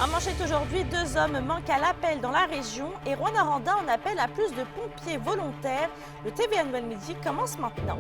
En manchette aujourd'hui, 2 hommes manquent à l'appel dans la région et Rwanda en appelle à plus de pompiers volontaires. Le TVA Nouvelle Midi commence maintenant.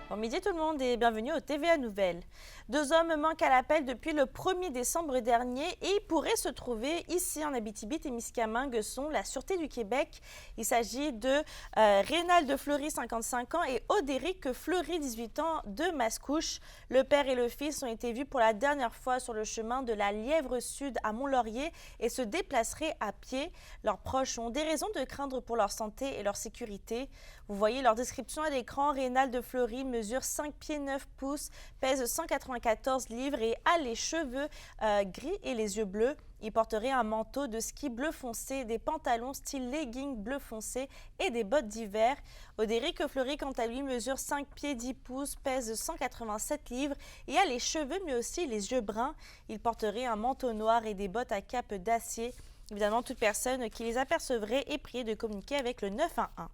Bon midi tout le monde et bienvenue au TVA Nouvelles. 2 hommes manquent à l'appel depuis le 1er décembre dernier et pourraient se trouver ici en Abitibi-Témiscamingue selon la Sûreté du Québec. Il s'agit de Rénald Fleury, 55 ans, et Odéric Fleury, 18 ans, de Mascouche. Le père et le fils ont été vus pour la dernière fois sur le chemin de la Lièvre Sud à Mont-Laurier et se déplaceraient à pied. Leurs proches ont des raisons de craindre pour leur santé et leur sécurité. Vous voyez leur description à l'écran. Rénald Fleury mesure 5 pieds 9 pouces, pèse 194 livres et a les cheveux gris et les yeux bleus. Il porterait un manteau de ski bleu foncé, des pantalons style legging bleu foncé et des bottes d'hiver. Odéric Fleury, quant à lui, mesure 5 pieds 10 pouces, pèse 187 livres et a les cheveux mais aussi les yeux bruns. Il porterait un manteau noir et des bottes à cape d'acier. Évidemment, toute personne qui les apercevrait est priée de communiquer avec le 911.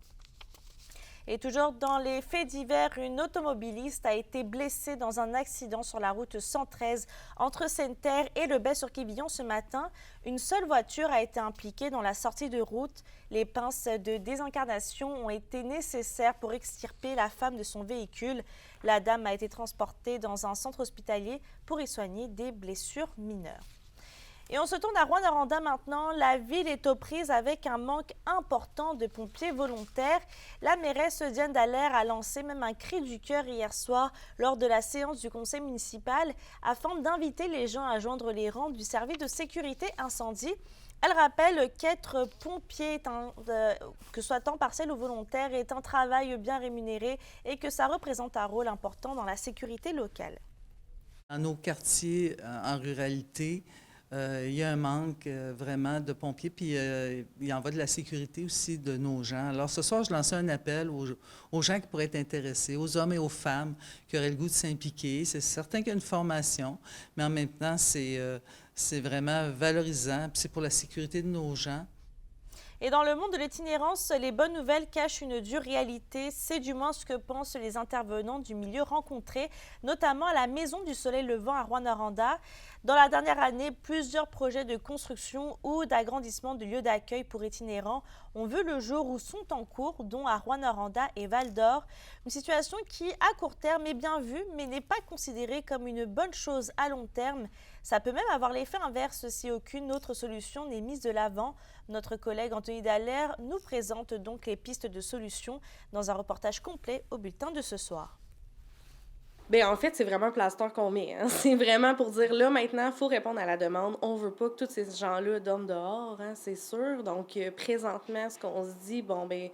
Et toujours dans les faits divers, une automobiliste a été blessée dans un accident sur la route 113 entre Sainte-Terre et le Baie-sur-Quévillon ce matin. Une seule voiture a été impliquée dans la sortie de route. Les pinces de désincarnation ont été nécessaires pour extirper la femme de son véhicule. La dame a été transportée dans un centre hospitalier pour y soigner des blessures mineures. Et on se tourne à Rwanda maintenant. La ville est aux prises avec un manque important de pompiers volontaires. La mairesse Diane Dallaire a lancé même un cri du cœur hier soir lors de la séance du conseil municipal afin d'inviter les gens à joindre les rangs du service de sécurité incendie. Elle rappelle qu'être pompier, que ce soit temps partiel ou volontaire, est un travail bien rémunéré et que ça représente un rôle important dans la sécurité locale. Dans nos quartiers, en ruralité, il y a un manque vraiment de pompiers, puis il en va de la sécurité aussi de nos gens. Alors ce soir, je lançais un appel aux gens qui pourraient être intéressés, aux hommes et aux femmes qui auraient le goût de s'impliquer. C'est certain qu'il y a une formation, mais en même temps, c'est vraiment valorisant, puis c'est pour la sécurité de nos gens. Et dans le monde de l'itinérance, les bonnes nouvelles cachent une dure réalité. C'est du moins ce que pensent les intervenants du milieu rencontrés, notamment à la Maison du Soleil Levant à Rwanda. Dans la dernière année, plusieurs projets de construction ou d'agrandissement de lieux d'accueil pour itinérants ont vu le jour ou sont en cours, dont à Rwanda et Val-d'Or. Une situation qui, à court terme, est bien vue, mais n'est pas considérée comme une bonne chose à long terme. Ça peut même avoir l'effet inverse si aucune autre solution n'est mise de l'avant. Notre collègue Anthony Dallaire nous présente donc les pistes de solutions dans un reportage complet au bulletin de ce soir. Bien, en fait, c'est vraiment un plaster qu'on met. Hein. C'est vraiment pour dire, là, maintenant, il faut répondre à la demande. On veut pas que tous ces gens-là dorment dehors, hein, c'est sûr. Donc, présentement, ce qu'on se dit, bon, ben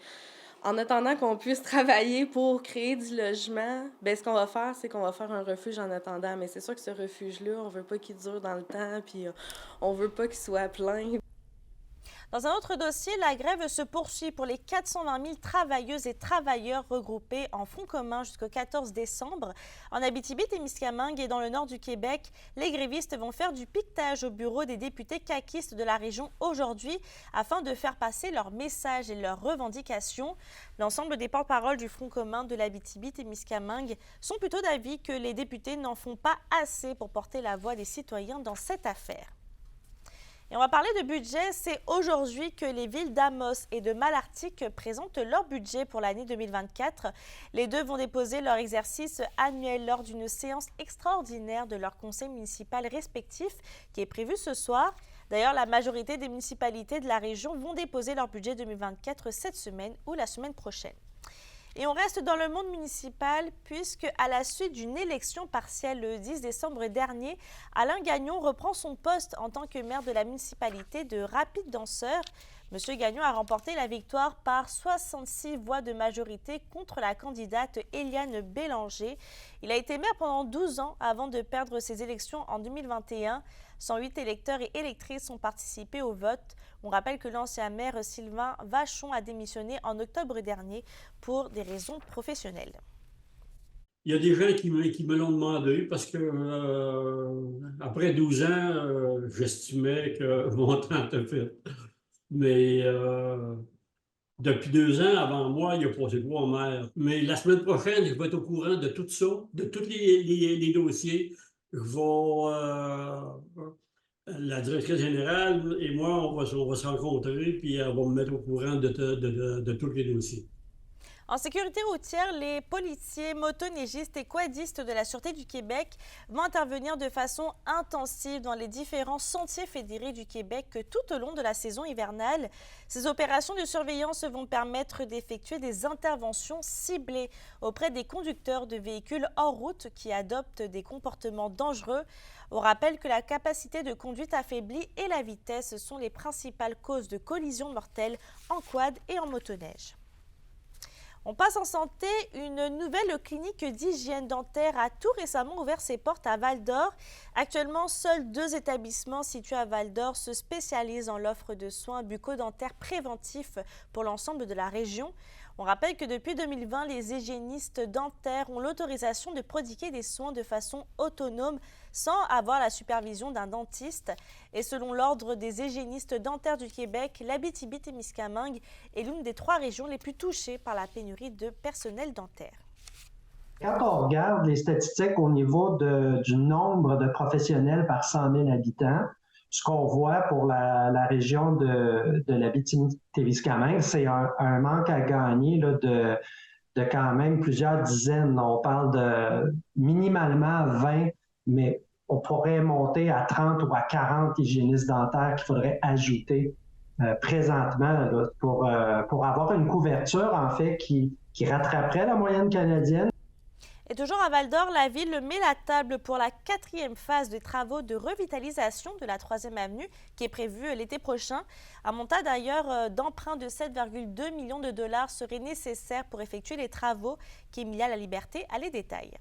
en attendant qu'on puisse travailler pour créer du logement, ben ce qu'on va faire, c'est qu'on va faire un refuge en attendant. Mais c'est sûr que ce refuge-là, on veut pas qu'il dure dans le temps, puis on veut pas qu'il soit plein. Dans un autre dossier, la grève se poursuit pour les 420 000 travailleuses et travailleurs regroupés en front commun jusqu'au 14 décembre. En Abitibi-Témiscamingue et dans le nord du Québec, les grévistes vont faire du piquetage au bureau des députés caquistes de la région aujourd'hui afin de faire passer leurs messages et leurs revendications. L'ensemble des porte-paroles du front commun de l'Abitibi-Témiscamingue sont plutôt d'avis que les députés n'en font pas assez pour porter la voix des citoyens dans cette affaire. Et on va parler de budget. C'est aujourd'hui que les villes d'Amos et de Malartic présentent leur budget pour l'année 2024. Les deux vont déposer leur exercice annuel lors d'une séance extraordinaire de leur conseil municipal respectif qui est prévue ce soir. D'ailleurs, la majorité des municipalités de la région vont déposer leur budget 2024 cette semaine ou la semaine prochaine. Et on reste dans le monde municipal puisque à la suite d'une élection partielle le 10 décembre dernier, Alain Gagnon reprend son poste en tant que maire de la municipalité de Rapide-Danseur. Monsieur Gagnon a remporté la victoire par 66 voix de majorité contre la candidate Éliane Bélanger. Il a été maire pendant 12 ans avant de perdre ses élections en 2021. 108 électeurs et électrices ont participé au vote. On rappelle que l'ancien maire Sylvain Vachon a démissionné en octobre dernier pour des raisons professionnelles. Il y a des gens qui me l'ont demandé parce que après 12 ans, j'estimais que mon temps était fait. Mais Depuis 2 ans, avant moi, il a passé 3 maires. Mais la semaine prochaine, je vais être au courant de tout ça, de tous les dossiers. Je vais, la directrice générale et moi, on va se rencontrer, puis elle va me mettre au courant de tous les dossiers. En sécurité routière, les policiers, motoneigistes et quadistes de la Sûreté du Québec vont intervenir de façon intensive dans les différents sentiers fédérés du Québec tout au long de la saison hivernale. Ces opérations de surveillance vont permettre d'effectuer des interventions ciblées auprès des conducteurs de véhicules hors route qui adoptent des comportements dangereux. On rappelle que la capacité de conduite affaiblie et la vitesse sont les principales causes de collisions mortelles en quad et en motoneige. On passe en santé. Une nouvelle clinique d'hygiène dentaire a tout récemment ouvert ses portes à Val-d'Or. Actuellement, seuls 2 établissements situés à Val-d'Or se spécialisent en l'offre de soins bucco-dentaires préventifs pour l'ensemble de la région. On rappelle que depuis 2020, les hygiénistes dentaires ont l'autorisation de prodiguer des soins de façon autonome sans avoir la supervision d'un dentiste. Et selon l'Ordre des hygiénistes dentaires du Québec, l'Abitibi-Témiscamingue est l'une des 3 régions les plus touchées par la pénurie de personnel dentaire. Quand on regarde les statistiques au niveau du nombre de professionnels par 100 000 habitants, ce qu'on voit pour la région de l'Abitibi-Témiscamingue, c'est un manque à gagner là, de quand même plusieurs dizaines. On parle de minimalement 20, mais on pourrait monter à 30 ou à 40 hygiénistes dentaires qu'il faudrait ajouter présentement là, pour avoir une couverture en fait qui rattraperait la moyenne canadienne. Et toujours à Val-d'Or, la ville met la table pour la 4e phase des travaux de revitalisation de la 3e avenue qui est prévue l'été prochain. Un montant d'ailleurs d'emprunt de 7,2 millions de dollars serait nécessaire pour effectuer les travaux qu'Emilia Laliberté a les détails.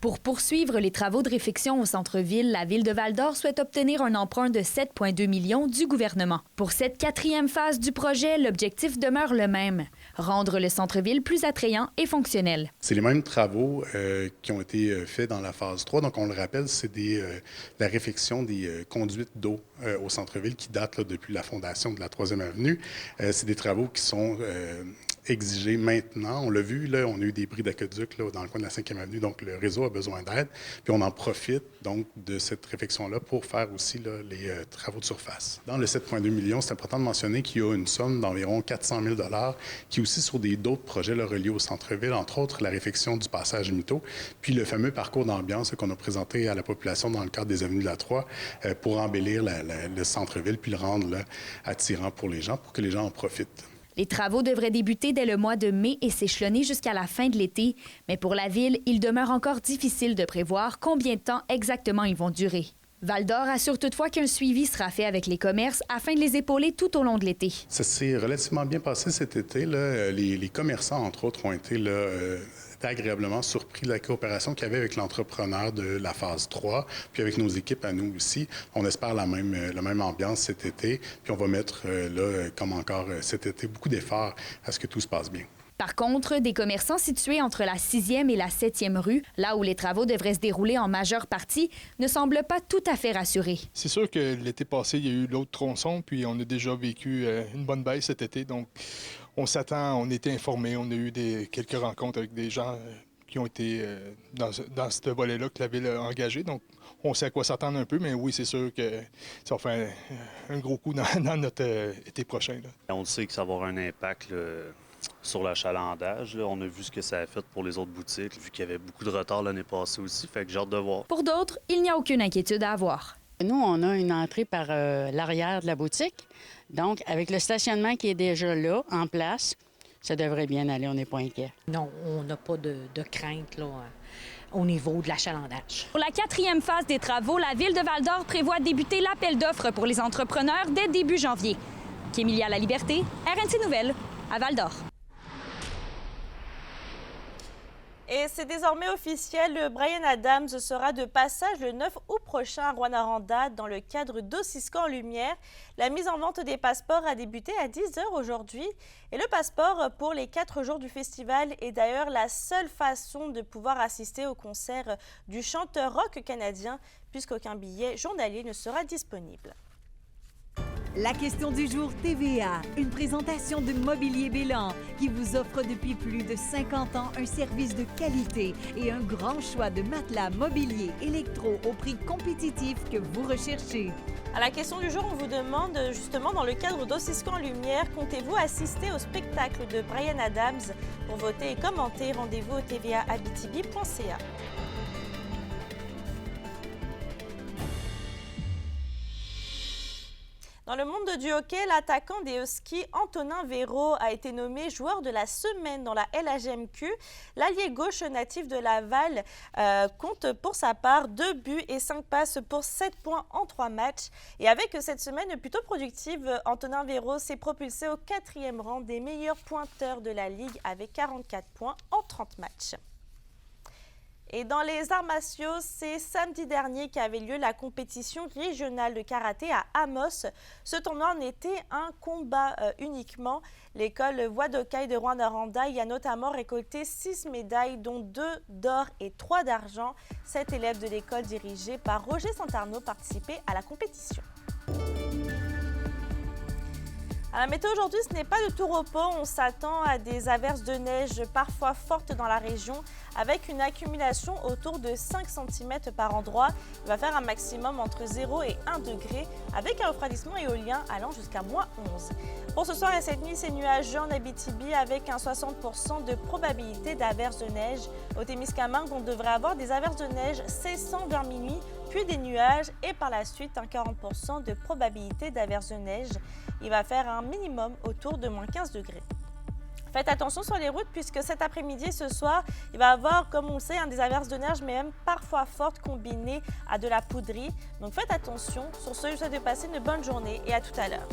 Pour poursuivre les travaux de réfection au centre-ville, la ville de Val-d'Or souhaite obtenir un emprunt de 7,2 millions du gouvernement. Pour cette 4e phase du projet, l'objectif demeure le même, rendre le centre-ville plus attrayant et fonctionnel. C'est les mêmes travaux qui ont été faits dans la phase 3. Donc, on le rappelle, c'est la réfection des conduites d'eau au centre-ville qui datent là, depuis la fondation de la 3e avenue. C'est des travaux qui sont exigés maintenant. On l'a vu, là, on a eu des bris d'aqueduc dans le coin de la 5e avenue, donc le réseau a besoin d'aide. Puis on en profite donc de cette réfection-là pour faire aussi là, les travaux de surface. Dans le 7,2 millions, c'est important de mentionner qu'il y a une somme d'environ 400 000 $ qui est aussi sur d'autres projets là, reliés au centre-ville, entre autres la réfection du passage Mito, puis le fameux parcours d'ambiance qu'on a présenté à la population dans le cadre des avenues de la Troie pour embellir le centre-ville puis le rendre là, attirant pour les gens, pour que les gens en profitent. Les travaux devraient débuter dès le mois de mai et s'échelonner jusqu'à la fin de l'été. Mais pour la ville, il demeure encore difficile de prévoir combien de temps exactement ils vont durer. Val-d'Or assure toutefois qu'un suivi sera fait avec les commerces afin de les épauler tout au long de l'été. Ça s'est relativement bien passé cet été. Là. Les commerçants, entre autres, ont été là, agréablement surpris de la coopération qu'il y avait avec l'entrepreneur de la phase 3, puis avec nos équipes à nous aussi. On espère la même ambiance cet été, puis on va mettre, là, comme encore cet été, beaucoup d'efforts à ce que tout se passe bien. Par contre, des commerçants situés entre la 6e et la 7e rue, là où les travaux devraient se dérouler en majeure partie, ne semblent pas tout à fait rassurés. C'est sûr que l'été passé, il y a eu l'autre tronçon, puis on a déjà vécu une bonne baisse cet été. Donc, on s'attend, on était informés, on a eu quelques rencontres avec des gens qui ont été dans ce volet-là que la ville a engagé. Donc, on sait à quoi s'attendre un peu, mais oui, c'est sûr que ça va faire un gros coup dans notre été prochain. Là. On sait que ça va avoir un impact sur l'achalandage. On a vu ce que ça a fait pour les autres boutiques, vu qu'il y avait beaucoup de retard l'année passée aussi, fait que j'ai hâte de voir. Pour d'autres, il n'y a aucune inquiétude à avoir. Nous, on a une entrée par l'arrière de la boutique. Donc, avec le stationnement qui est déjà là, en place, ça devrait bien aller, on n'est pas inquiet. Non, on n'a pas de crainte là, au niveau de l'achalandage. Pour la 4e phase des travaux, la ville de Val-d'Or prévoit débuter l'appel d'offres pour les entrepreneurs dès début janvier. Emilia Laliberté, RNC Nouvelles, à Val-d'Or. Et c'est désormais officiel, Bryan Adams sera de passage le 9 août prochain à Rouyn-Noranda dans le cadre d'Ossisco en Lumière. La mise en vente des passeports a débuté à 10h aujourd'hui. Et le passeport pour les 4 jours du festival est d'ailleurs la seule façon de pouvoir assister au concert du chanteur rock canadien, puisqu'aucun billet journalier ne sera disponible. La question du jour TVA, une présentation de Mobilier Bélan qui vous offre depuis plus de 50 ans un service de qualité et un grand choix de matelas, mobilier, électro au prix compétitif que vous recherchez. À la question du jour, on vous demande justement dans le cadre d'Ossisco en Lumière, comptez-vous assister au spectacle de Bryan Adams? Pour voter et commenter, rendez-vous au tvaabitibi.ca. Dans le monde du hockey, l'attaquant des Huskies, Antonin Véro, a été nommé joueur de la semaine dans la LHMQ. L'allié gauche natif de Laval compte pour sa part 2 buts et 5 passes pour 7 points en 3 matchs. Et avec cette semaine plutôt productive, Antonin Véro s'est propulsé au 4e rang des meilleurs pointeurs de la Ligue avec 44 points en 30 matchs. Et dans les arts martiaux, c'est samedi dernier qu'avait lieu la compétition régionale de karaté à Amos. Ce tournoi en était un combat uniquement. L'école Wadokai de Rwanda y a notamment récolté 6 médailles, dont 2 d'or et 3 d'argent. 7 élèves de l'école dirigée par Roger Santarno participaient à la compétition. À la météo aujourd'hui, ce n'est pas de tout repos. On s'attend à des averses de neige parfois fortes dans la région avec une accumulation autour de 5 cm par endroit. Il va faire un maximum entre 0 et 1 degré avec un refroidissement éolien allant jusqu'à -11. Pour ce soir et cette nuit, c'est nuageux en Abitibi avec un 60% de probabilité d'averses de neige. Au Témiscamingue, on devrait avoir des averses de neige cessant vers minuit, puis des nuages et par la suite un 40% de probabilité d'averses de neige. Il va faire un minimum autour de -15 degrés. Faites attention sur les routes puisque cet après-midi et ce soir, il va y avoir, comme on le sait, des averses de neige, mais même parfois fortes combinées à de la poudrie. Donc faites attention. Sur ce, je vous souhaite de passer une bonne journée et à tout à l'heure.